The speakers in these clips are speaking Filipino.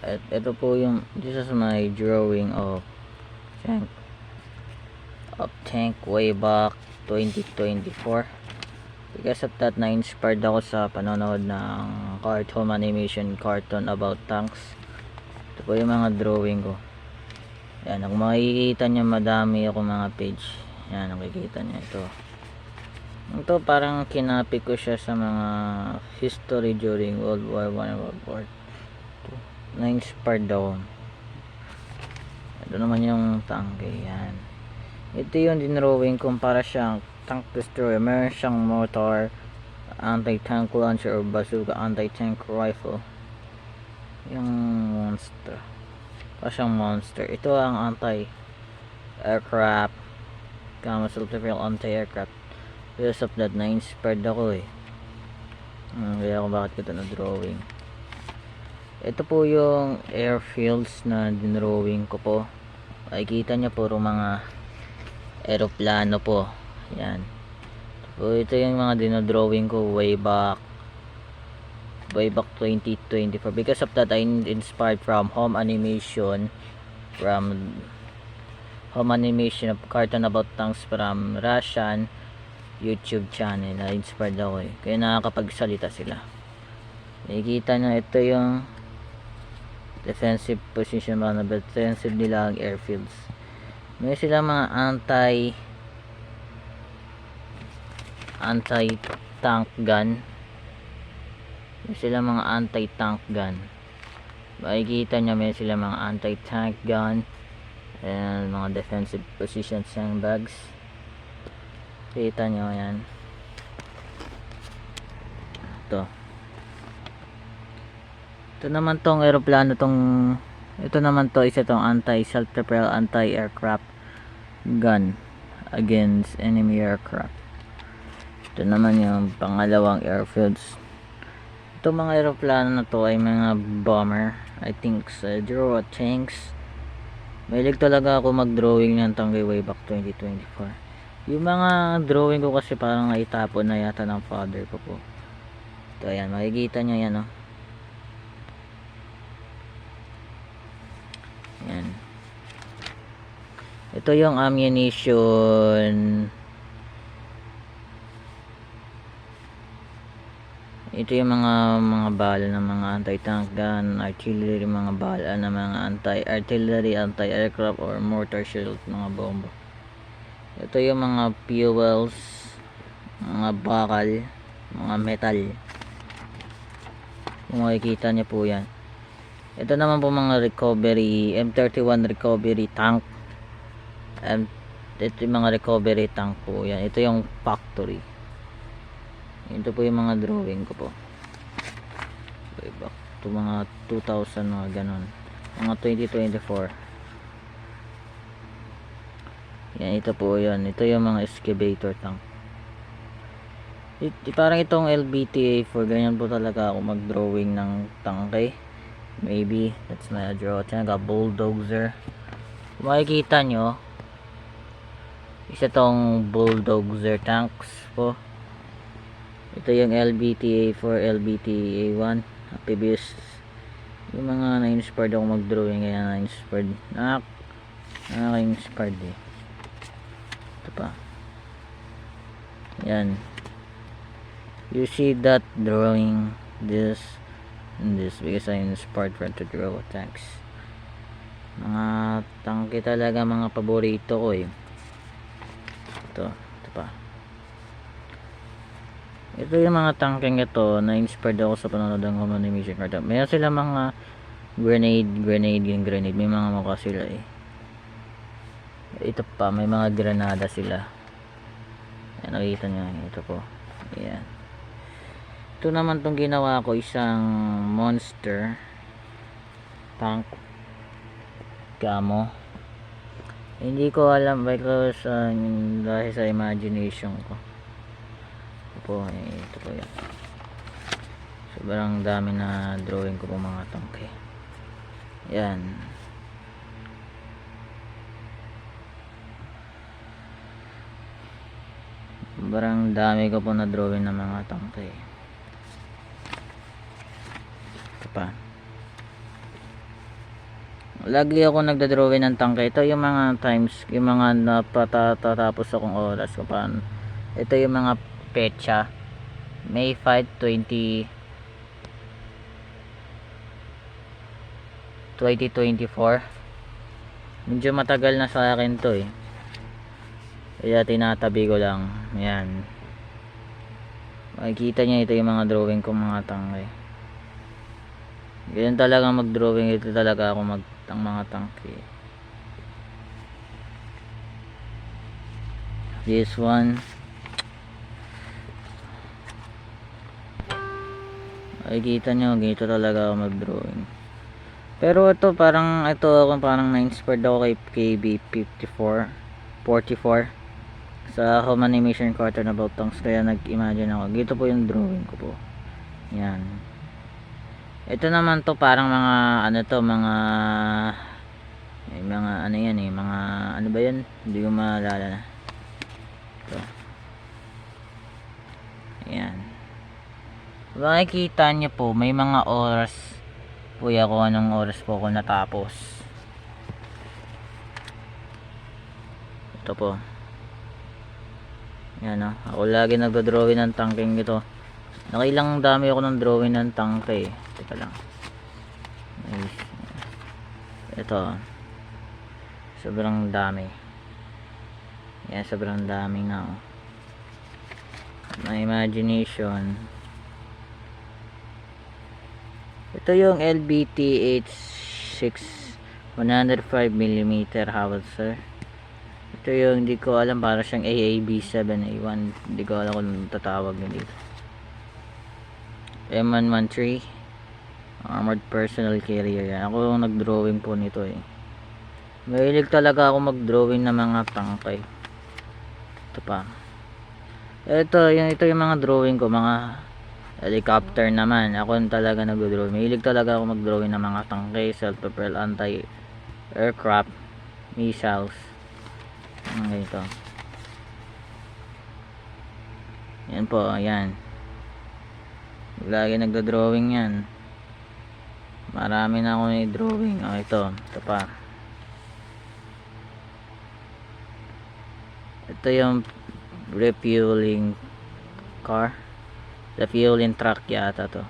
At ito po yung, this is my drawing tank tank way back 2024. Because of that, na-inspired ako sa panonood ng home animation cartoon about tanks. Ito po yung mga drawing ko. Yan, kung makikita nyo, madami ako mga page. Yan, nakikita nyo ito. Ito parang kinapi ko siya sa mga history during World War I and World War II. Na-inspired ako. Ito naman yung tanke. Yan. Ito yung dinrawing kung para siyang tank destroyer. Meron siyang motor, anti-tank launcher or bazooka, anti-tank rifle. Yung monster. Para siyang monster. Ito ang anti-aircraft, self-reveal anti-aircraft. Because of that, na-inspired ako eh. Kaya kung bakit ko ito na-drawing. Ito po yung airfields na dinrawing ko po. Makikita nyo puro mga aeroplano po. Yan. So, ito yung mga dinodrawing ko way back 2024. Because of that, I inspired from home animation of cartoon about tanks from Russian YouTube channel. Na inspired ako eh. Kaya nakakapagsalita sila. Nakikita nyo, ito yung defensive position, mga defensive nila ang airfields. May sila mga anti-tank gun. May sila mga anti-tank gun. Makikita nyo, may sila mga anti-tank gun and mga defensive position sandbags. Kita nyo yan. Ito naman tong aeroplano, ito naman to, isa tong anti-self-propel anti-aircraft gun against enemy aircraft. Ito naman yung pangalawang airfields. Itong mga aeroplano na to ay mga bomber, I think zero tanks. Mahilig talaga ako mag-drawing ng tanggay way back 2024. Yung mga drawing ko kasi parang naitapon na yata ng father ko po. Ito yan, makikita nyo yan oh. Yan. Ito yung ammunition. Ito yung mga bala ng mga anti-tank gun, artillery, mga bala ng mga anti-artillery, anti-aircraft or mortar shield, mga bomba. Ito yung mga fuels, mga bakal, mga metal. Kung makikita niyo po yan. Ito naman po mga recovery, M31 recovery tank. Ito yung mga recovery tank po yan. Ito yung factory. Ito po yung mga drawing ko po. Way back to mga 2000, mga ganon. Mga 2024. Yan, ito po yan. Ito yung mga excavator tank. Parang itong LBTA for ganyan po talaga ako mag-drawing ng tangke. Maybe that's my draw. Tinga bulldozer. Kung makikita nyo, isa tong bulldozer tanks po. Ito yung LBTA 4, LBTA 1, previous. Yung mga na-inspired ako mag-drawing, kaya na-inspired. Nakaka-inspired eh. Ito pa. Yan. You see that drawing this and this because I inspired for to draw tanks. Mga tangke talaga, mga paborito ko eh. Ito pa. Ito yung mga tangkeng ito, na-inspired ako sa panonood ng home animation cartoon. Mayroon sila mga grenade. May mga mukha sila eh. Ito pa, may mga granada sila. Ayan, nakikita nyo. Ito po. Ayan. Ito naman tong ginawa ko, isang monster tank camo. Hindi ko alam because dahil sa imagination ko. Ito po yan. Sobrang dami na drawing ko po mga tangke. Yan. Sobrang dami ko po na drawing ng mga tangke. Ito pa. Lagi ako nagdodrawing ng tangke. Ito yung mga times, yung mga napatatapos akong oras ko paano. Ito yung mga petsa. May 5, 2024. Medyo matagal na sa akin to eh. Kaya tinatabi ko lang. Ayan. Makikita nyo, ito yung mga drawing ko mga tangke. Ganyan talaga mag-drawing. Ito talaga ako ang mga tangke. This one. Makikita nyo, ganito talaga ako mag-drawing. Pero ito parang, ako parang na-inspired ako kay KB54 44 sa home animation cartoon about tanks, kaya nag-imagine ako. Gito po yung drawing ko po. Yan. Ito naman to parang mga ano to, mga ano yan eh, mga ano ba yan? Hindi ko maalala na. Ito. Ayan. Makikita nyo po, may mga oras po ako, anong oras po ako natapos. Ito po. Yan o. Ako lagi nagdo-drawing ng tangking ito. Nakailang dami ako ng drawing ng tangke eh. Teka lang. Ito. Sobrang dami. Yan, sobrang dami na oh. My imagination. Ito yung LBTH6 105mm howitzer. Ito yung hindi ko alam, para siyang AAB7A1. Hindi ko alam kung tatawag nyo dito. M113 Armored Personnel Carrier. Yan. Ako yung nag-drawing po nito eh. Mahilig talaga ako mag-drawing ng mga tangkay. Ito pa. Ito yung mga drawing ko, mga helicopter naman. Ako yung talaga nag-drawing. Mahilig talaga ako mag-drawing ng mga tangkay, self-propelled anti-aircraft, missiles. Ganito. Yan po, ayan. Lagi nagdo-drawing yan. Marami na ako i-drawing. Oh, ito pa. Ito yung refueling car. Refueling truck yata to.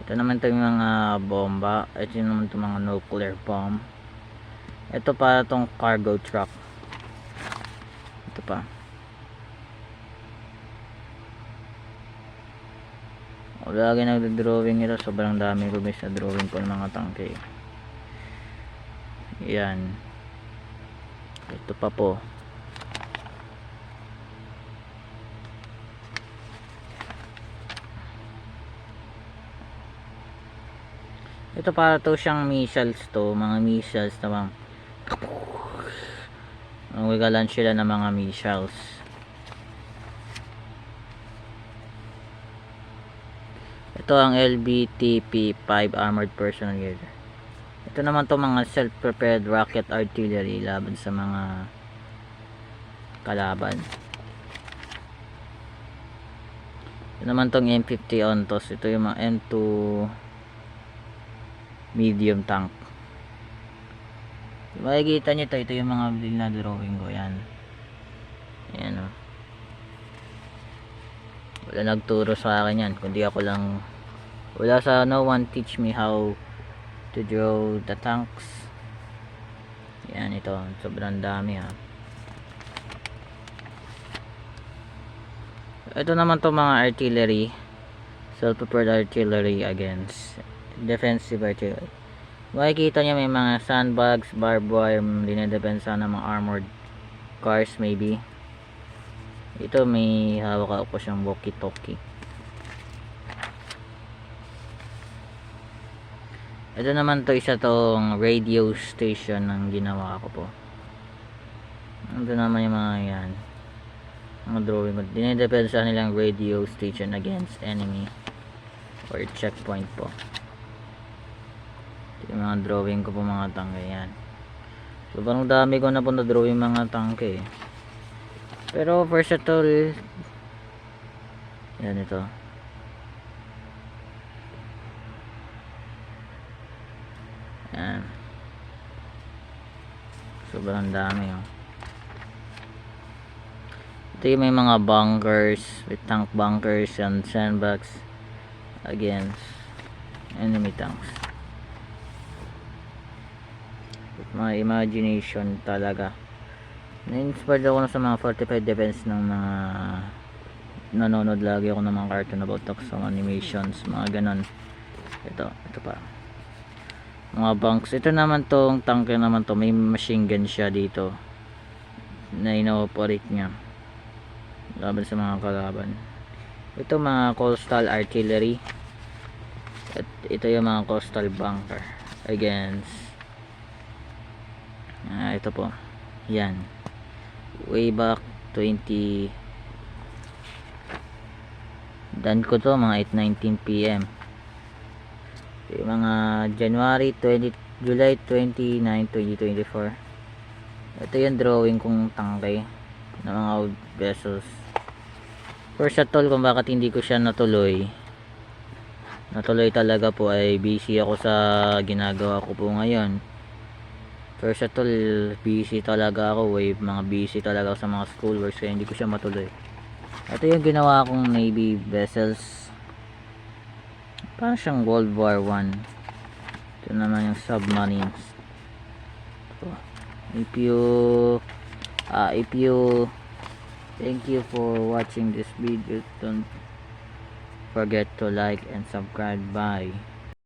Ito naman to yung mga bomba. Ito naman to mga nuclear bomb. Ito para tong cargo truck. Ito pa. Lagi nagdo-drawing ito. Sobrang dami ko guys na drawing ko ng mga tangke. Yan. Ito pa po. Ito para to siyang missiles to. Mga missiles na Nagagalan sila ng mga missiles. Ito ang LBTP-5 Armored Personnel Carrier. Ito naman to mga self-prepared rocket artillery laban sa mga kalaban. Ito naman tong M50 Ontos. Ito yung mga M2 medium tank. Makikita nyo ito yung mga na drawing ko. Yan. Yan o. Wala nagturo sa akin yan, kundi ako lang. No one teach me how to draw the tanks. Yan, ito sobrang dami ha. Ito naman to mga artillery, self-prepared artillery against defensive artillery. Makikita nyo may mga sandbags, barbed wire, dinidepensa ng mga armored cars maybe. Ito may hawak ako siyang walkie-talkie. Ito naman to, isa tong radio station ng ginawa ko po. Ito naman yung mga yan, mga drawing ko. Dinidepensa nilang radio station against enemy or checkpoint po. Ito yung mga drawing ko po mga tangke. Yan. So parang dami ko na po na drawing mga tangke. Pero versatile. Yan ito. Yan. sobrang dami oh. Ito yung may mga bunkers with tank bunkers and sandbags against enemy tanks. Mga imagination talaga. Na-inspired ako na sa mga 45 defense ng mga nanonood lagi ako ng mga cartoon about tanks, some animations, mga ganon. Ito pa. Mga bunks. Ito naman tong tank naman to, may machine gun siya dito na ino-operate niya laban sa mga kalaban. Ito mga coastal artillery. At ito yung mga coastal bunker against ito po. Yan. Way back 20 done ko to mga 8:19 PM. Yung mga July 29, 2024. Ito yung drawing kong tangke ng mga old vessels. First at all kung bakit hindi ko siya natuloy talaga po ay busy ako sa ginagawa ko po ngayon. First at all busy talaga ako, mga busy talaga ako sa mga schoolworks kaya hindi ko siya matuloy. Ito yung ginawa kong Navy vessels, parang siyang World War 1. Ito naman yung submarines. If you thank you for watching this video. Don't forget to like and subscribe. Bye.